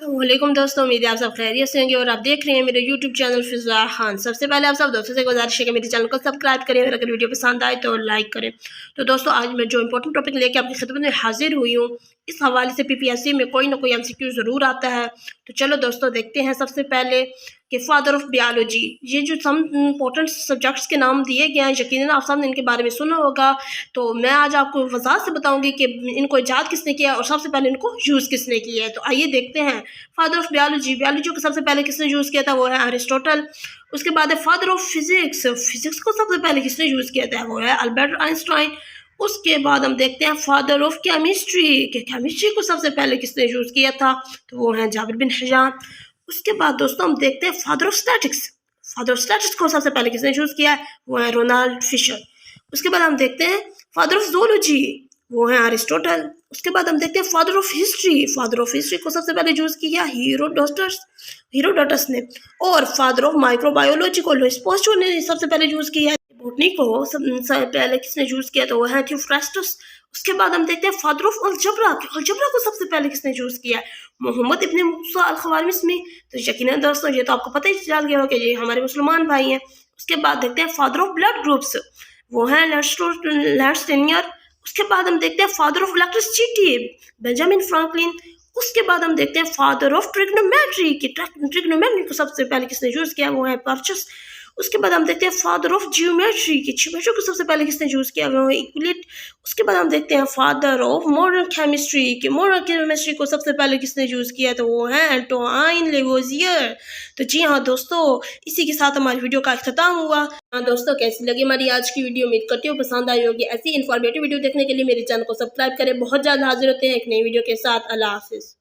वालेकुम दोस्तों, उम्मीद है आप सब खैरियत से होंगे और आप देख रहे हैं मेरे यूट्यूब चैनल फिज़ा खान। सबसे पहले आप सब दोस्तों से गुजारिश है कि मेरे चैनल को सब्सक्राइब करें और अगर वीडियो पसंद आए तो लाइक करें। तो दोस्तों, आज मैं जो इंपॉर्टेंट टॉपिक लेके आपकी खिदमत में हाजिर हुई हूँ, इस हवाले से पीपीएससी में कोई ना कोई एमसीक्यू ज़रूर आता है। तो चलो दोस्तों, देखते हैं सबसे पहले कि फादर ऑफ बायोलॉजी, ये जो सम इंपॉर्टेंट सब्जेक्ट्स के नाम दिए गए हैं, यकीनन आप सबने इनके बारे में सुना होगा। तो मैं आज आपको वज़ाहत से बताऊंगी कि इनको ईजाद किसने किया और सबसे पहले इनको यूज़ किसने किया है। तो आइए देखते हैं। फादर ऑफ बायोलॉजी को सबसे पहले किसने यूज़ किया था, वो है अरिस्टोटल। उसके बाद है फादर ऑफ फिजिक्स को सबसे पहले किसने यूज़ किया था, वो है अल्बर्ट आइंस्टाइन। उसके बाद हम देखते हैं फादर ऑफ केमिस्ट्री को सबसे पहले किसने यूज़ किया था, तो वो है जाबिर बिन हयान। उसके बाद दोस्तों हम देखते हैं फादर ऑफ स्टैटिक्स को सबसे पहले किसने यूज़ किया है, वो है रोनाल्ड फिशर। उसके बाद हम देखते हैं फादर ऑफ ज़ूलॉजी, वो है अरिस्टोटल। उसके बाद हम देखते हैं फादर ऑफ हिस्ट्री को सबसे पहले यूज़ किया हीरोडोटस ने। और फादर ऑफ माइक्रोबायोलॉजी को लुईस पास्चर ने सबसे पहले यूज़ किया है। बोटनी को सबसे पहले किसने यूज़ किया, तो वो है थियोफ्रास्टस। उसके बाद हम देखते हैं फादर ऑफ अलजबरा को सबसे पहले किसने यूज़ किया है, मोहम्मद इब्न मूसा अल ख्वारिज़मी। तो यकीनन दोस्तों, ये तो आपको पता ही चल गया होगा कि ये हमारे मुसलमान भाई हैं। उसके बाद देखते हैं फादर ऑफ ब्लड ग्रुप्स, वो हैं लैंडस्टेनियर। उसके बाद हम देखते हैं father of electricity, Benjamin Franklin. उसके बाद हम देखते हैं फादर ऑफ ट्रिग्नोमेट्री को सबसे पहले किसने यूज़ किया, वो है पर्चस। उसके बाद हम देखते हैं फादर ऑफ जियोमेट्री को सबसे पहले किसने यूज़ किया, वो है यूक्लिड। उसके बाद हम देखते हैं फादर ऑफ मॉडर्न केमिस्ट्री को सबसे पहले किसने यूज़ किया, तो वो है एंटोइन लेवोजियर। तो जी हाँ दोस्तों, इसी के साथ हमारी वीडियो का इख्तिताम हुआ। हाँ दोस्तों, कैसी लगी हमारी आज की वीडियो, उम्मीद करती हूँ पसंद आई होगी। ऐसी इन्फॉर्मेटिव वीडियो देखने के लिए मेरे चैनल को सब्सक्राइब करें। बहुत जल्द हाजिर होते हैं एक नई वीडियो के साथ। अल्लाह हाफिज़।